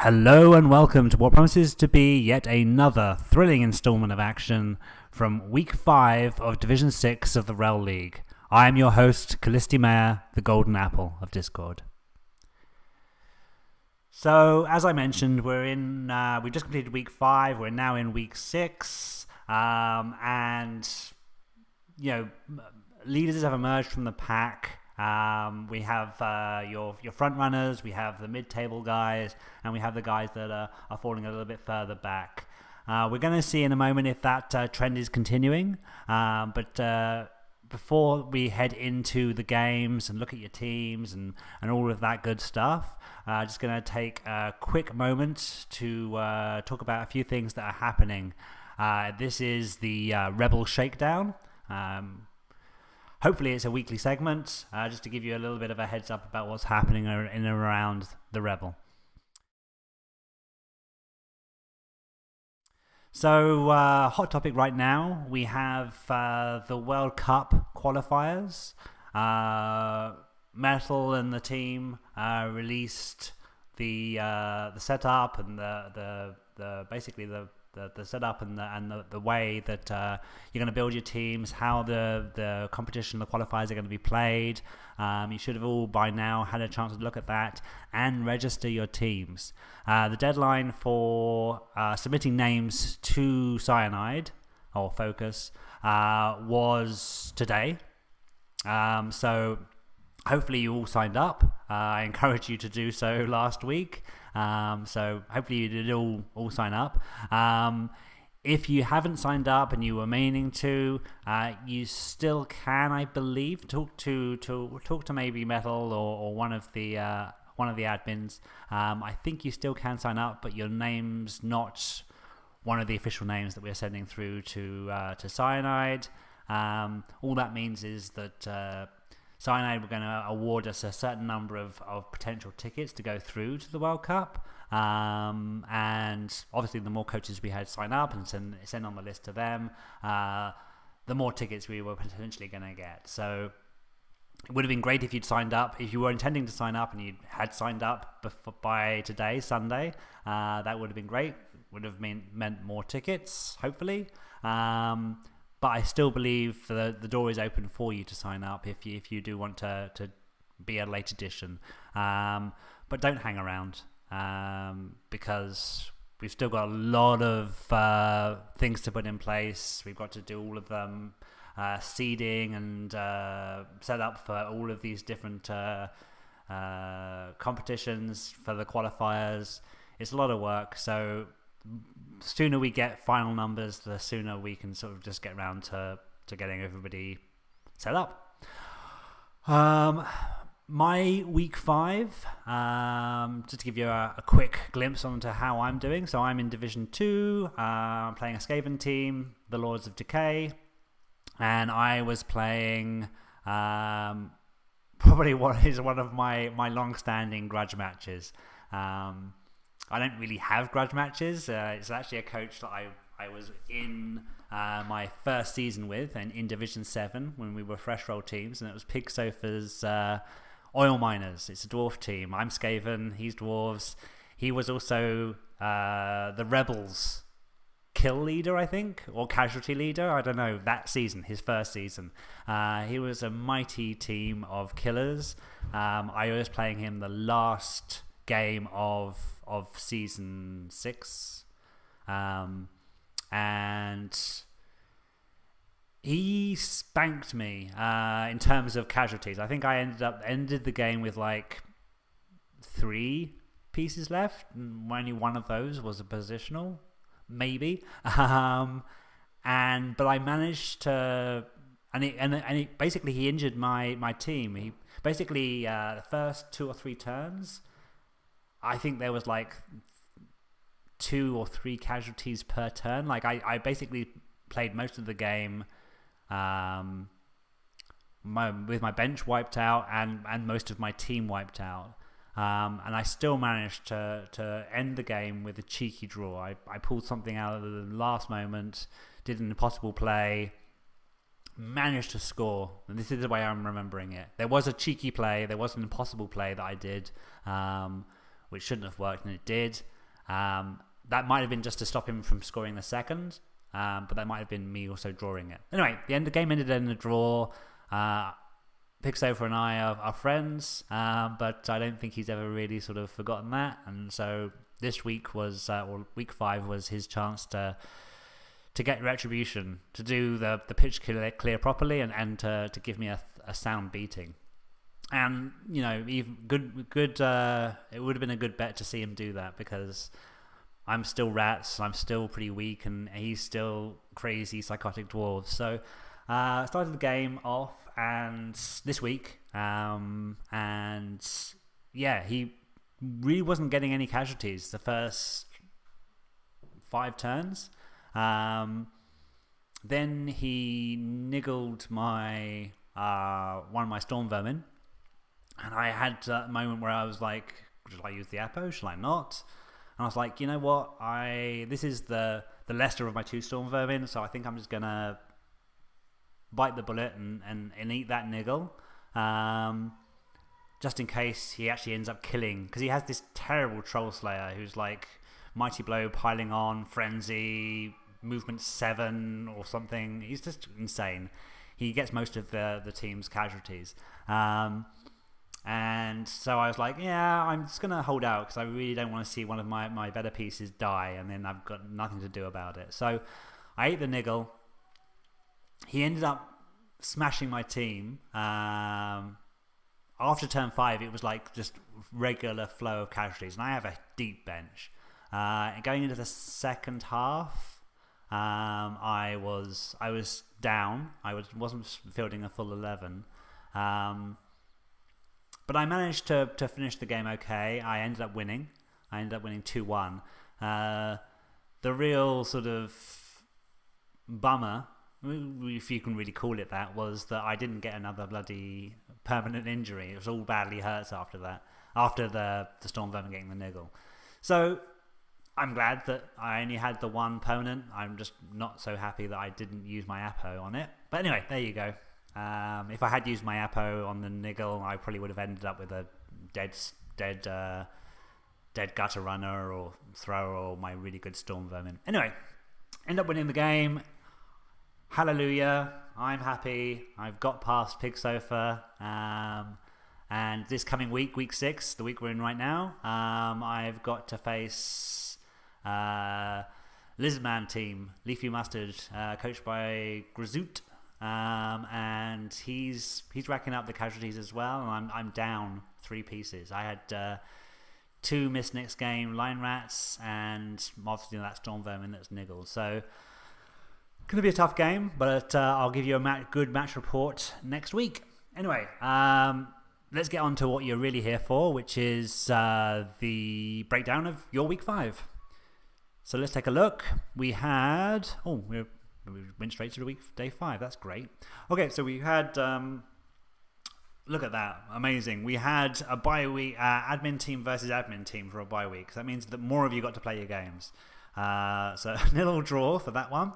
Hello and welcome to what promises to be yet another thrilling installment of action from Week 5 of Division 6 of the REL League. I am your host, Kallisti May, the Golden Apple of Discord. So, as I mentioned, we just completed Week 5, we're now in Week 6, and, leaders have emerged from the pack. We have your front runners, we have the mid-table guys, and we have the guys that are falling a little bit further back. We're going to see in a moment if that trend is continuing, but before we head into the games and look at your teams and all of that good stuff, just going to take a quick moment to talk about a few things that are happening. This is the ReBBL Shakedown. Hopefully it's a weekly segment, just to give you a little bit of a heads up about what's happening in and around the ReBBL. So, hot topic right now, we have the World Cup qualifiers. Metal and the team released the setup and the setup and the way that you're going to build your teams, how the competition, the qualifiers are going to be played. You should have all by now had a chance to look at that and register your teams. The deadline for submitting names to Cyanide or Focus was today. So hopefully you all signed up. I encouraged you to do so last week. So hopefully you did all sign up. If you haven't signed up and you were meaning to, you still can, I believe, talk to maybe Metal or one of the admins. I think you still can sign up, but your name's not one of the official names that we're sending through to Cyanide. All that means is that Cyanide were going to award us a certain number of potential tickets to go through to the World Cup. And obviously the more coaches we had sign up and send on the list to them, the more tickets we were potentially going to get. So it would have been great if you'd signed up. If you were intending to sign up and you had signed up by today, Sunday, that would have been great. Would have meant more tickets, hopefully. But I still believe the door is open for you to sign up if you do want to be a late edition. But don't hang around because we've still got a lot of things to put in place. We've got to do all of them, seeding and set up for all of these different competitions for the qualifiers. It's a lot of work, so the sooner we get final numbers, the sooner we can sort of just get around to getting everybody set up. My week 5, just to give you a quick glimpse onto how I'm doing. So I'm in Division 2, I'm playing a Skaven team, the Lords of Decay, and I was playing probably what is one of my long-standing grudge matches. I don't really have grudge matches. It's actually a coach that I was in my first season with, and in Division 7 when we were fresh roll teams, and it was Pig Sofa's Oil Miners. It's a dwarf team. I'm Skaven, he's dwarves. He was also the Rebels kill leader, I think, or casualty leader. I don't know, that season, his first season. He was a mighty team of killers. I was playing him the last game of season 6, and he spanked me in terms of casualties. I think I ended the game with like 3 pieces left, and only one of those was a positional, maybe. But I managed to, and basically he injured my team. He basically the first 2 or 3 turns, I think there was like 2 or 3 casualties per turn. Like I basically played most of the game with my bench wiped out and most of my team wiped out. And I still managed to end the game with a cheeky draw. I pulled something out of the last moment, did an impossible play, managed to score. And this is the way I'm remembering it. There was a cheeky play, there was an impossible play that I did, which shouldn't have worked, and it did. That might have been just to stop him from scoring the second, but that might have been me also drawing it. Anyway, the game ended in a draw. Pixover and I are friends, but I don't think he's ever really sort of forgotten that, and so this week was, or week 5 was his chance to get retribution, to do the pitch clear properly, and to give me a sound beating. And even good. It would have been a good bet to see him do that, because I'm still rats, I'm still pretty weak, and he's still crazy psychotic dwarves. So I started the game off, and this week, and yeah, he really wasn't getting any casualties the first 5 turns. Then he niggled my one of my storm vermin, and I had that moment where I was like, should I use the Apo? Should I not? And I was like, you know what? This is the lesser of my 2 storm vermin, so I think I'm just gonna bite the bullet and eat that niggle, just in case he actually ends up killing, because he has this terrible troll slayer who's like mighty blow, piling on, frenzy, movement 7 or something. He's just insane. He gets most of the team's casualties. And so I was like, yeah, I'm just going to hold out, because I really don't want to see one of my better pieces die, and then I've got nothing to do about it. So I ate the niggle. He ended up smashing my team. After turn 5, it was like just regular flow of casualties, and I have a deep bench. Going into the second half, I was down. I wasn't fielding a full 11. But I managed to finish the game okay. I ended up winning. 2-1. The real sort of bummer, if you can really call it that, was that I didn't get another bloody permanent injury. It was all badly hurt after that, after the Storm Vermin getting the niggle. So I'm glad that I only had the one permanent. I'm just not so happy that I didn't use my Apo on it. But anyway, there you go. If I had used my Apo on the niggle, I probably would have ended up with a dead gutter runner or thrower, or my really good Storm Vermin. Anyway, end up winning the game. Hallelujah, I'm happy. I've got past Pig Sofa. And this coming week, week 6, the week we're in right now, I've got to face Lizardman team, Leafy Mustard, coached by Grizoot. And he's racking up the casualties as well, and I'm down 3 pieces. I had 2 missed next game, Line Rats, and obviously that Storm Vermin that's niggled. So going to be a tough game, but I'll give you a good match report next week. Anyway, let's get on to what you're really here for, which is the breakdown of your week 5. So let's take a look. We went straight to day 5. That's great. Okay, so we had look at that, amazing. We had a bye week, admin team versus admin team for a bye week. So that means that more of you got to play your games. So a little draw for that one.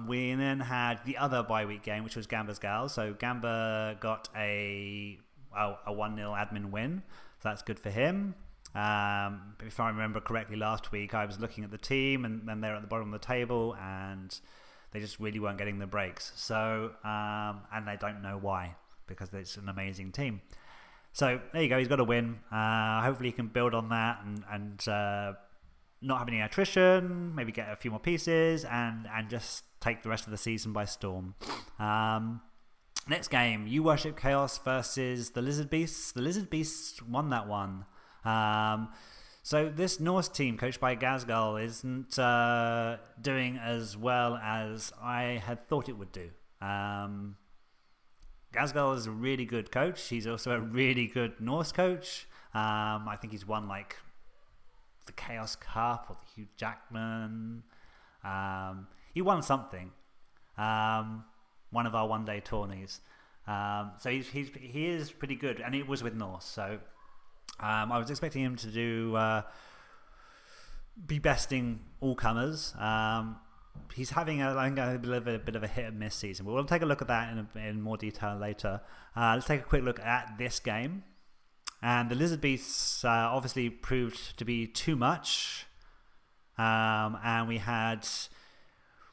We then had the other bye week game, which was Gamba's Gals. So Gamba got a 1-0 admin win. So that's good for him. If I remember correctly, last week I was looking at the team, and they're at the bottom of the table, and they just really weren't getting the breaks. So and they don't know why, because it's an amazing team. So there you go. He's got a win. Hopefully he can build on that and not have any attrition, maybe get a few more pieces, and just take the rest of the season by storm. Next game, You Worship Chaos versus the Lizard Beasts. The Lizard Beasts won that one. So this Norse team, coached by Gazgal, isn't doing as well as I had thought it would do. Gazgal is a really good coach. He's also a really good Norse coach. I think he's won like the Chaos Cup or the Hugh Jackman. He won something. One of our one-day tourneys. So he is pretty good, and it was with Norse. So I was expecting him to be besting all comers. He's having a bit of a hit and miss season. We'll take a look at that in more detail later. Let's take a quick look at this game. And the lizard beasts obviously proved to be too much. And we had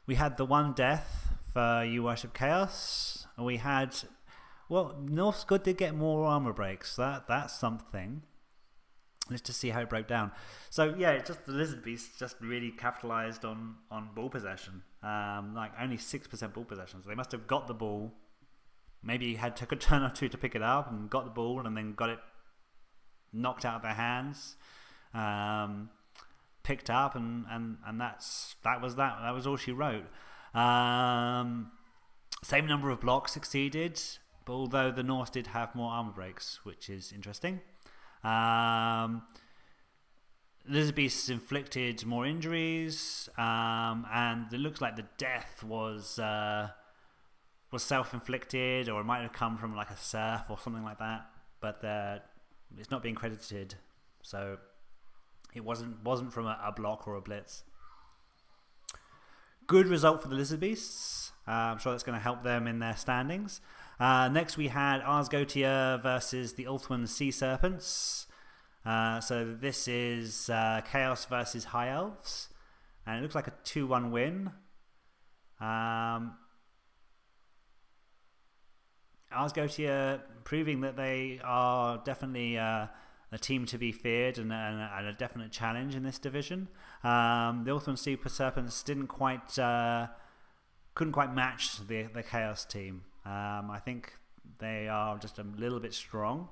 the one death for You Worship Chaos. We had, well, North's Good did get more armor breaks. That's something. Let's just see how it broke down. So yeah, just the lizard beasts just really capitalized on ball possession. Like only 6% ball possession. So they must have got the ball. Maybe took a turn or two to pick it up and got the ball and then got it knocked out of their hands. Picked up and that was all she wrote. Same number of blocks succeeded, but although the Norse did have more armor breaks, which is interesting. Lizard Beasts inflicted more injuries, and it looks like the death was self-inflicted, or it might have come from like a surf or something like that, but it's not being credited, so it wasn't from a block or a blitz. Good result for the Lizard Beasts. I'm sure that's going to help them in their standings. Next we had Ars Goetia versus the Ulthuan Sea Serpents. So this is Chaos versus High Elves, and it looks like a 2-1 win. Ars Goetia proving that they are definitely a team to be feared and a definite challenge in this division. The Ulthuan Sea Serpents couldn't quite match the Chaos team. I think they are just a little bit strong.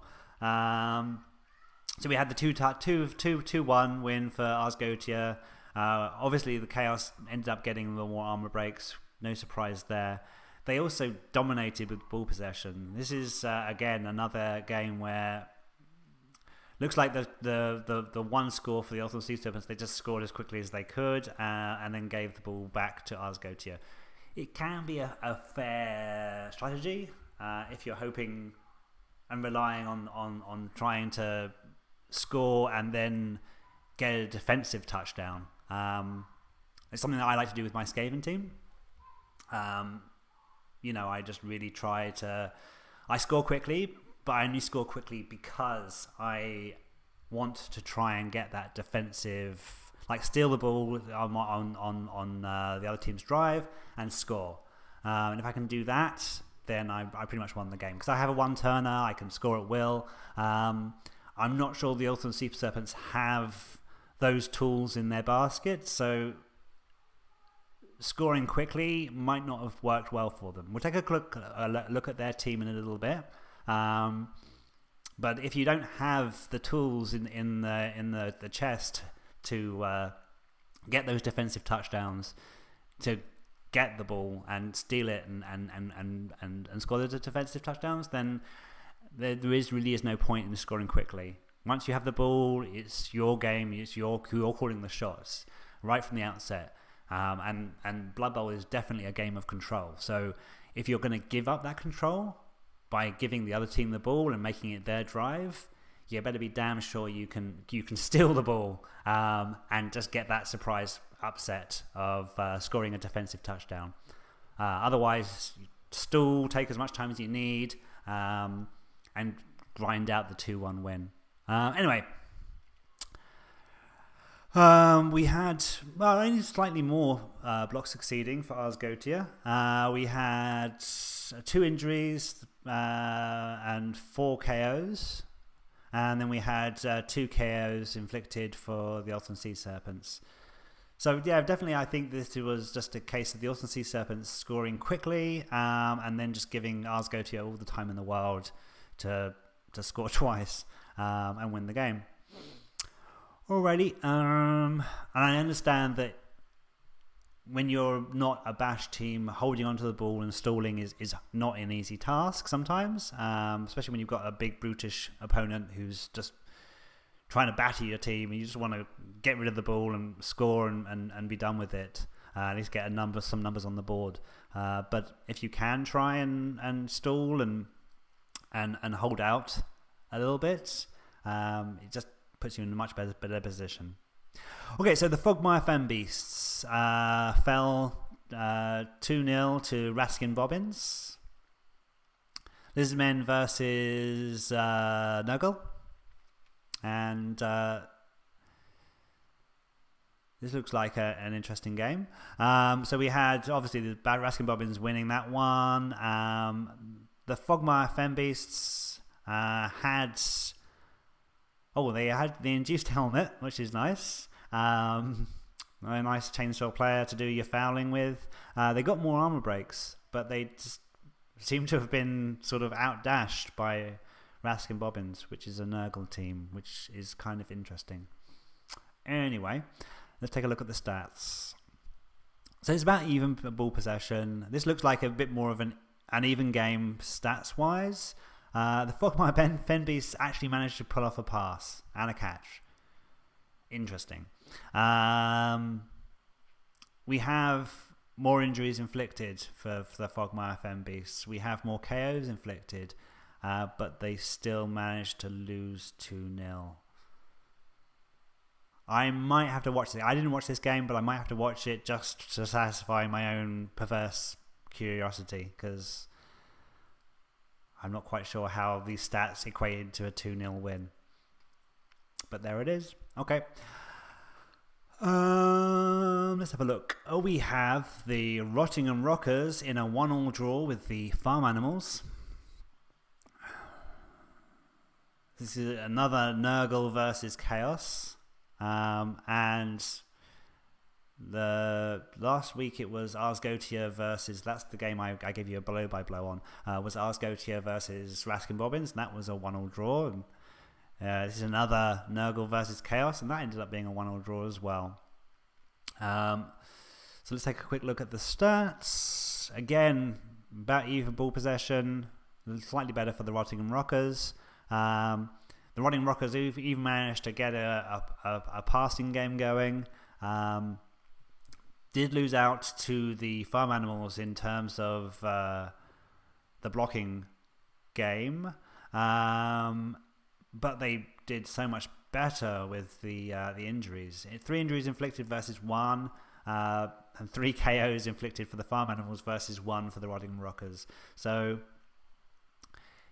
So we had the 2-1 win for Ars Goetia. Obviously the Chaos ended up getting the more armor breaks. No surprise there. They also dominated with ball possession. This is again another game where looks like the one score for the Ulthuan Sea Serpents, they just scored as quickly as they could and then gave the ball back to Ars Goetia. It can be a fair strategy if you're hoping and relying on trying to score and then get a defensive touchdown. It's something that I like to do with my Skaven team. I just really try to... I score quickly, but I only score quickly because I want to try and get that defensive, like steal the ball on the other team's drive and score. And if I can do that, then I pretty much won the game. Because I have a one-turner, I can score at will. I'm not sure the Ulthuan Sea Serpents have those tools in their basket, so scoring quickly might not have worked well for them. We'll take a look at their team in a little bit. But if you don't have the tools in the chest to get those defensive touchdowns, to get the ball and steal it and score the defensive touchdowns, then there really is no point in scoring quickly. Once you have the ball, it's your game. You're calling the shots right from the outset. And Blood Bowl is definitely a game of control. So if you're going to give up that control by giving the other team the ball and making it their drive, you better be damn sure you can steal the ball and just get that surprise upset of scoring a defensive touchdown. Otherwise, stall, take as much time as you need, and grind out the 2-1 win. Anyway, we had only slightly more blocks succeeding for Ars Goetia. We had 2 injuries and 4 KOs, and then we had 2 KOs inflicted for the Ulthuan Sea Serpents. So yeah, definitely I think this was just a case of the Ulthuan Sea Serpents scoring quickly and then just giving Ars Goetia all the time in the world to score twice and win the game. Alrighty, and I understand that when you're not a bash team, holding onto the ball and stalling is not an easy task sometimes, especially when you've got a big brutish opponent who's just trying to batter your team and you just want to get rid of the ball and score and be done with it, at least get some numbers on the board. But if you can try and stall and hold out a little bit, it just puts you in a much better position. Okay, so the Fogmire Fen Beasts fell 2-0 to Raskin Bobbins. Lizardmen versus Nurgle. and this looks like an interesting game. So we had obviously the Raskin Bobbins winning that one. The Fogmire Fembeasts they had the induced helmet, which is nice. A nice chainsaw player to do your fouling with. They got more armor breaks, but they just seem to have been sort of outdashed by Raskin Bobbins, which is a Nurgle team, which is kind of interesting. Anyway, let's take a look at the stats. So it's about even ball possession. This looks like a bit more of an even game stats-wise. The Fogmire Fenbeasts actually managed to pull off a pass and a catch. Interesting. We have more injuries inflicted for the Fogmire Fenbeasts. We have more KOs inflicted, but they still managed to lose 2-0. I might have to watch it. I didn't watch this game, but I might have to watch it just to satisfy my own perverse curiosity, because I'm not quite sure how these stats equated to a 2-0 win. But there it is. Okay. Let's have a look. We have the Rottingham Rockers in a 1-1 draw with the Farm Animals. This is another Nurgle versus Chaos. And the last week it was Arsgotia versus, that's the game I gave you a blow by blow on, was Arsgotia versus Raskin Bobbins, and that was a 1-1 draw. And this is another Nurgle versus Chaos, and that ended up being a 1-1 draw as well. So let's take a quick look at the stats. Again, about even ball possession, slightly better for the Rottingham Rockers. The Rottingham Rockers even managed to get a passing game going. Did lose out to the Farm Animals in terms of the blocking game, but they did so much better with the injuries. 3 injuries inflicted versus 1, and 3 KOs inflicted for the Farm Animals versus 1 for the Rottingham Rockers. So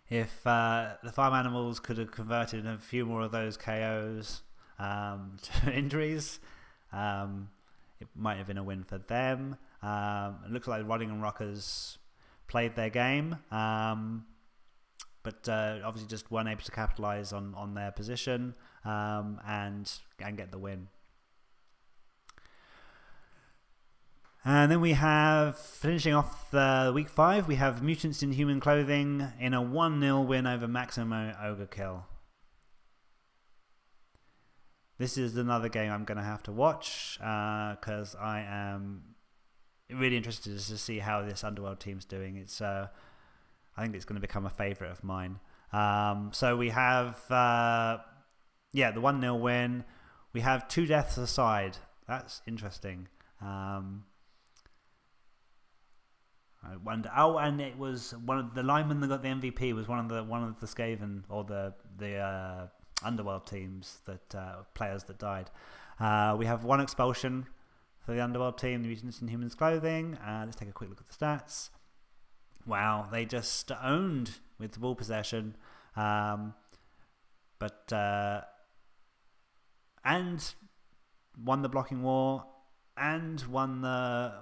if the Farm Animals could have converted a few more of those KOs to injuries, it might have been a win for them. It looks like the Rottingham Rockers played their game, but obviously just weren't able to capitalise on their position and get the win. And then we have, finishing off the week 5, we have Mutants in Human Clothing in a 1-0 win over Maximum Ogrekill. This is another game I'm going to have to watch because I am really interested to see how this Underworld team's doing. It's I think it's going to become a favourite of mine. So we have the 1-0 win. We have 2 deaths aside. That's interesting. I wonder. Oh, and it was one of the linemen that got the MVP was one of the Skaven or the Underworld teams that players that died. We have 1 expulsion for the Underworld team, the Mutants in Humans Clothing. Let's take a quick look at the stats. Wow, they just owned with the ball possession, and won the blocking war and won the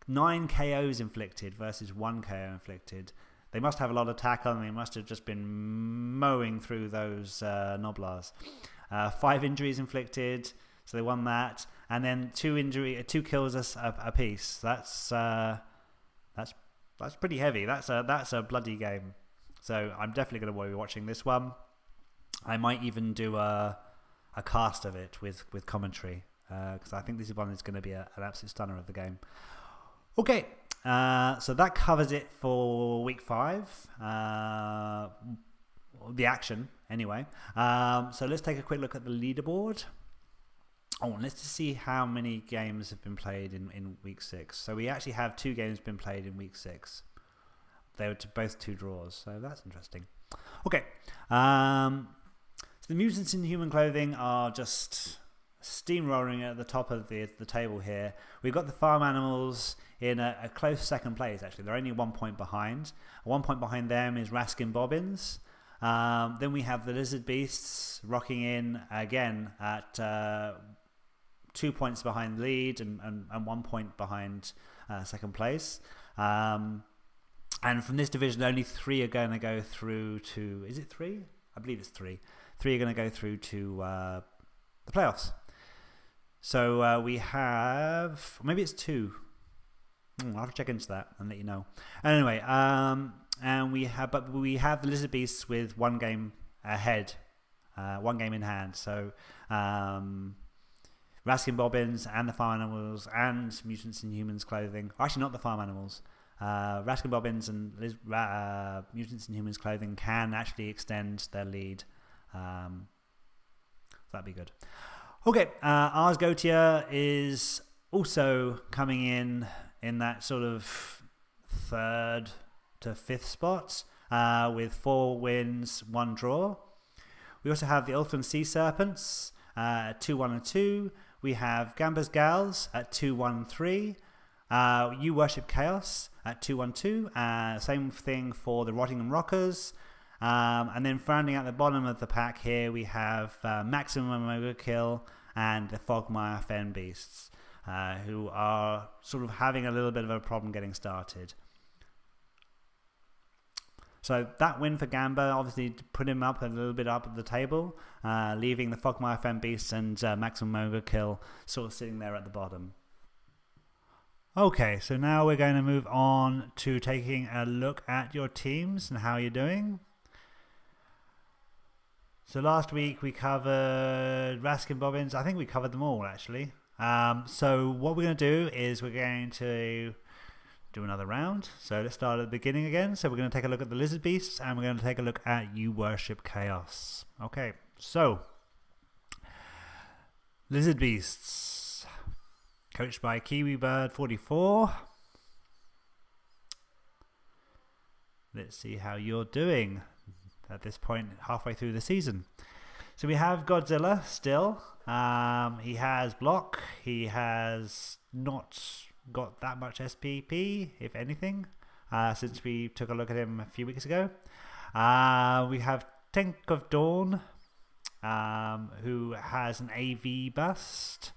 9 KOs inflicted versus 1 KO inflicted. They must have a lot of tackle, and they must have just been mowing through those Noblars. 5 injuries inflicted, so they won that, and then 2 kills a piece. That's pretty heavy. That's a bloody game. So I'm definitely going to be watching this one. I might even do a cast of it with commentary because I think this one is going to be an absolute stunner of the game. Okay, so that covers it for week 5. The action, anyway. So let's take a quick look at the leaderboard. Oh, and let's just see how many games have been played in week 6. So we actually have 2 games been played in week 6. They were both 2 draws, so that's interesting. Okay, so the Mutants in Human Clothing are just steamrolling at the top of the table here. We've got the Farm Animals in a close second place, actually. They're only 1 point behind. 1 point behind them is Raskin Bobbins. Then we have the Lizard Beasts rocking in again at 2 points behind the lead and 1 point behind second place. And from this division, only 3 are going to go through to... Is it 3? I believe it's 3. 3 are going to go through to the playoffs. So we have... Maybe it's 2. I'll have to check into that and let you know. Anyway, and we have the Lizard Beasts with 1 game ahead, 1 game in hand. So Raskin Bobbins and the Farm Animals and Mutants in Humans Clothing. Actually, not the Farm Animals. Raskin Bobbins and Mutants in Humans Clothing can actually extend their lead. That'd be good. Okay, Ars Gotia is also coming in that sort of 3rd to 5th spot with 4 wins, 1 draw. We also have the Ulthuan Sea Serpents at 2-1 and 2. We have Gamba's Gals at 2-1 and 3. You Worship Chaos at 2-1-2. Same thing for the Rottingham Rockers. And then rounding out the bottom of the pack here, we have Maximum Overkill and the Fogmire Fen Beasts, who are sort of having a little bit of a problem getting started. So that win for Gamba obviously put him up a little bit up at the table, leaving the Fogmire Fen Beasts and Maximum Overkill sort of sitting there at the bottom. Okay, so now we're going to move on to taking a look at your teams and how you're doing. So last week we covered Raskin Bobbins. I think we covered them all actually. So what we're going to do is we're going to do another round. So let's start at the beginning again. So we're going to take a look at the Lizard Beasts and we're going to take a look at You Worship Chaos. Okay, so Lizard Beasts, coached by KiwiBird44. Let's see how you're doing at this point halfway through the season. So we have Godzilla still. He has block. He has not got that much SPP, if anything, since we took a look at him a few weeks ago. We have Tank of Dawn, who has an AV bust,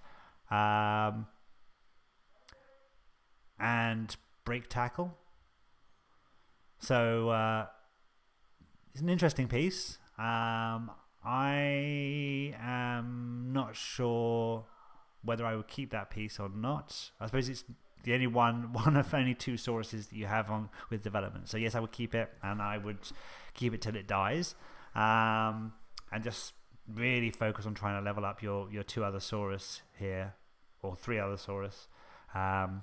and break tackle. So it's an interesting piece. I am not sure whether I would keep that piece or not. I suppose it's the only one of only 2 sources that you have on with development. So yes, I would keep it, and I would keep it till it dies, and just really focus on trying to level up your 2 other Saurus here, or 3 other Saurus. But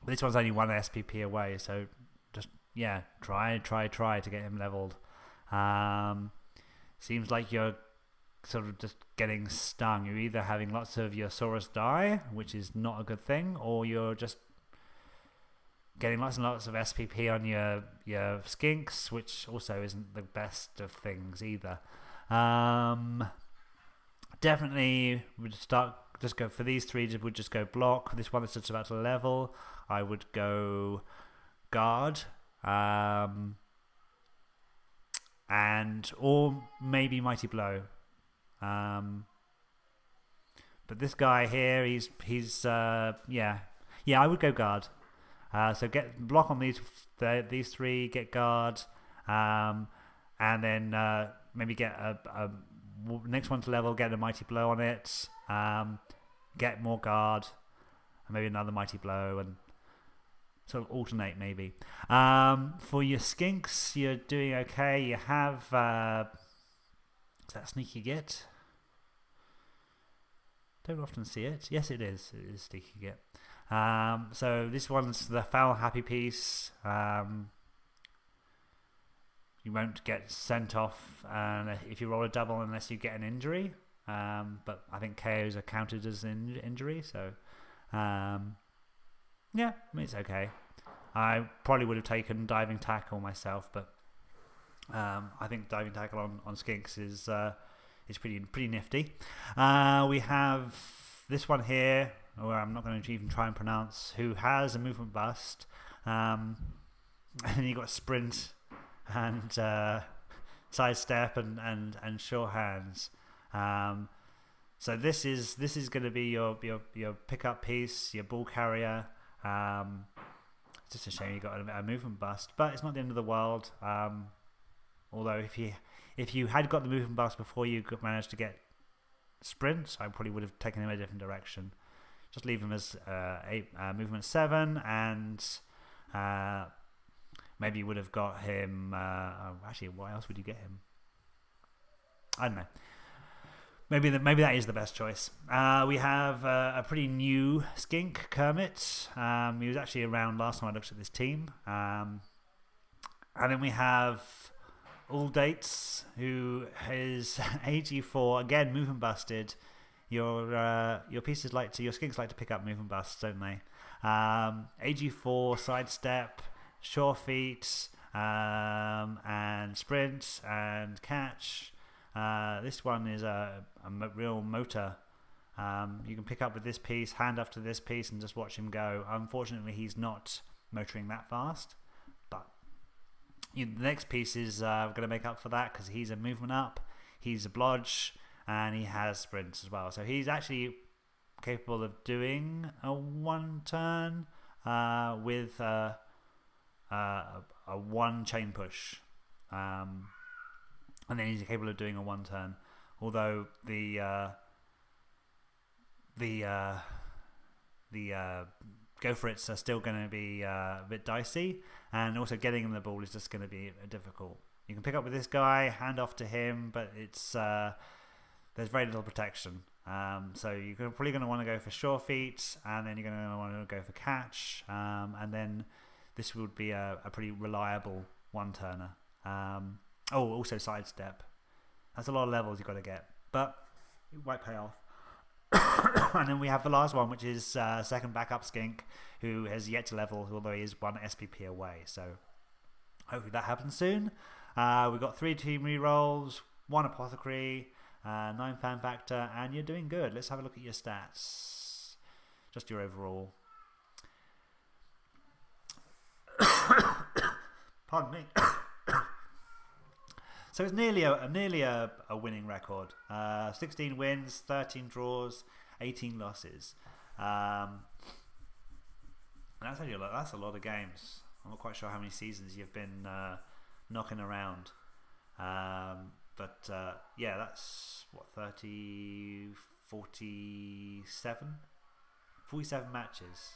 this one's only 1 SPP away, so just try to get him leveled. Seems like you're sort of just getting stung. You're either having lots of your Saurus die, which is not a good thing, or you're just getting lots and lots of SPP on your skinks, which also isn't the best of things either. Definitely would just go for these 3. Would just go block. This one that's just about to level, I would go guard. And or maybe Mighty Blow, but this guy here, he's I would go guard. So get block on these 3, get guard, and then maybe get a next one to level, get a Mighty Blow on it, get more guard, and maybe another Mighty Blow, and sort of alternate maybe. For your skinks, you're doing okay. You have is that Sneaky Git? Don't often see it. Yes, it is. It is Sneaky Git. So this one's the Foul Happy piece. You won't get sent off if you roll a double unless you get an injury. But I think KOs are counted as an injury, so yeah, it's okay. I probably would have taken Diving Tackle myself, but I think Diving Tackle on Skinks is pretty nifty. We have this one here, where I'm not going to even try and pronounce, who has a movement bust, and you got Sprint and sidestep and short hands. So this is going to be your pickup piece, your ball carrier. It's just a shame you got a movement bust, but it's not the end of the world. Although if you had got the movement bust before you managed to get sprints, I probably would have taken him a different direction. Just leave him as movement 7, and maybe you would have got him. Actually, why else would you get him? I don't know. Maybe that is the best choice. We have a pretty new skink, Kermit. He was actually around last time I looked at this team. And then we have All Dates, who is AG4, again movement busted. Your pieces your skinks like to pick up movement busts, don't they? AG4, sidestep, sure feet, and sprint and catch. This one is a real motor. You can pick up with this piece, hand after this piece, and just watch him go. Unfortunately, he's not motoring that fast, but the next piece is going to make up for that because he's a movement up, he's a blodge, and he has sprints as well. So he's actually capable of doing a one turn with a one chain push. And then he's capable of doing a one turn, although the go for it's are still going to be a bit dicey, and also getting him the ball is just going to be difficult. You can pick up with this guy, hand off to him, but it's there's very little protection. So you're probably going to want to go for sure feet, and then you're going to want to go for catch, and then this would be a pretty reliable one turner. Also sidestep. That's a lot of levels you've got to get, but it might pay off. And then we have the last one, which is second backup skink, who has yet to level, although he is one SPP away. So hopefully that happens soon. We've got 3 team rerolls, 1 apothecary, 9 fan factor, and you're doing good. Let's have a look at your stats. Just your overall. Pardon me. So it's nearly a winning record. 16 wins, 13 draws, 18 losses. And that's a lot of games. I'm not quite sure how many seasons you've been knocking around. But that's what, 47 matches.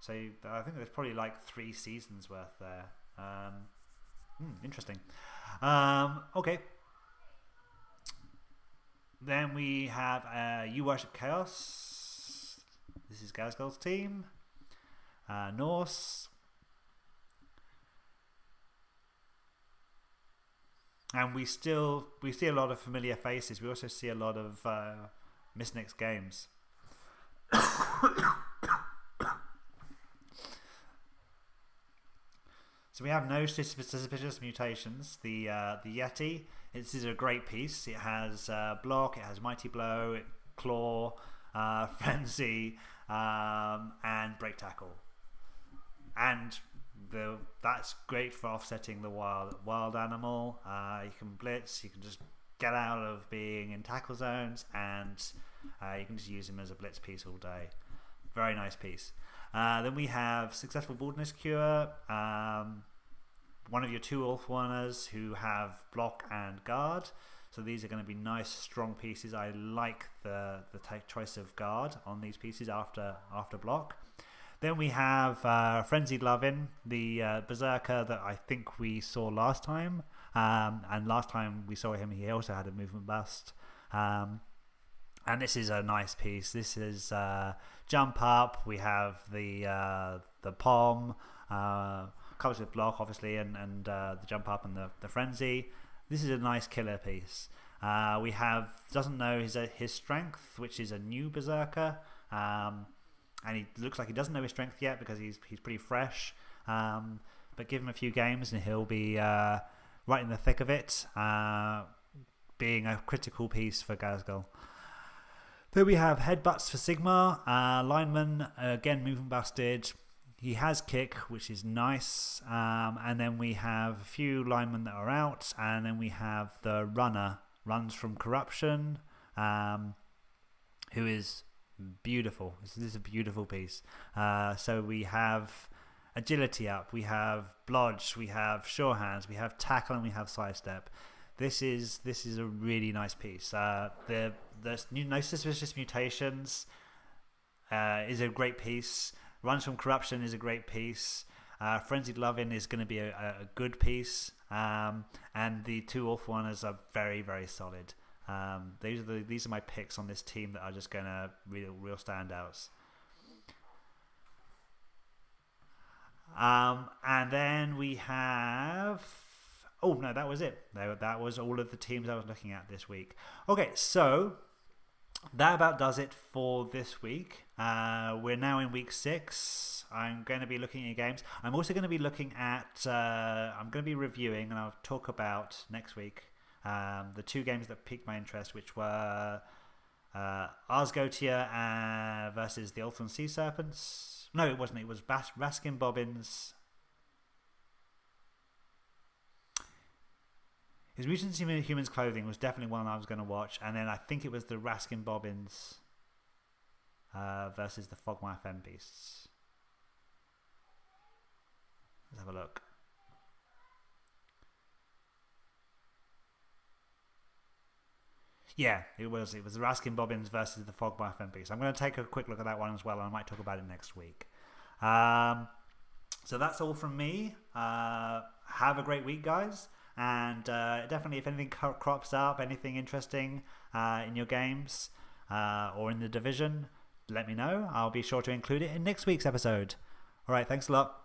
So I think there's probably like 3 seasons worth there. Interesting. Okay. Then we have You Worship Chaos. This is Gazgol's team. Norse. And we see a lot of familiar faces. We also see a lot of Misnix games. So we have no suspicious mutations. The Yeti, this is a great piece. It has block, it has mighty blow, claw, frenzy, and break tackle. And that's great for offsetting the wild animal. You can blitz, you can just get out of being in tackle zones, and you can just use him as a blitz piece all day. Very nice piece. Then we have Successful Baldness Cure, one of your 2 Ulf-Warners who have block and guard. So these are going to be nice, strong pieces. I like the choice of guard on these pieces after block. Then we have Frenzied Lovin', the Berserker that I think we saw last time. And last time we saw him, he also had a movement bust. And this is a nice piece. This is jump up. We have the palm, covers with block, obviously, and the jump up and the frenzy. This is a nice killer piece. We have doesn't know his strength, which is a new Berserker, and he looks like he doesn't know his strength yet because he's pretty fresh. But give him a few games and he'll be right in the thick of it, being a critical piece for Gazgol. Then we have Headbutts for Sigma, lineman, again movement busted. He has kick, which is nice. And then we have a few linemen that are out. And then we have the runner, runs from corruption, who is beautiful. This is a beautiful piece. So we have agility up, we have blodge, we have sure hands, we have tackle, and we have sidestep. This is a really nice piece. There's no suspicious mutations is a great piece. Runs from corruption is a great piece. Frenzied loving is going to be a good piece. And the two awful ones are very, very solid. These are my picks on this team that are just going to real standouts. And then we have... Oh, no, that was it. That was all of the teams I was looking at this week. Okay, so that about does it for this week. We're now in week 6. I'm going to be looking at games. I'm also going to be looking at... I'm going to be reviewing, and I'll talk about next week, the 2 games that piqued my interest, which were Arsgotia versus the Ultron Sea Serpents. No, it wasn't. It was Raskin Bobbins. His Mutants in Humans Clothing was definitely one I was going to watch. And then I think it was the Raskin Bobbins versus the Fogmire Fen Beasts. Let's have a look. Yeah, it was the Raskin Bobbins versus the Fogmire Fen Beasts. I'm going to take a quick look at that one as well, and I might talk about it next week. So that's all from me. Have a great week, guys. And definitely, if anything crops up, anything interesting in your games or in the division, let me know. I'll be sure to include it in next week's episode. All right, thanks a lot.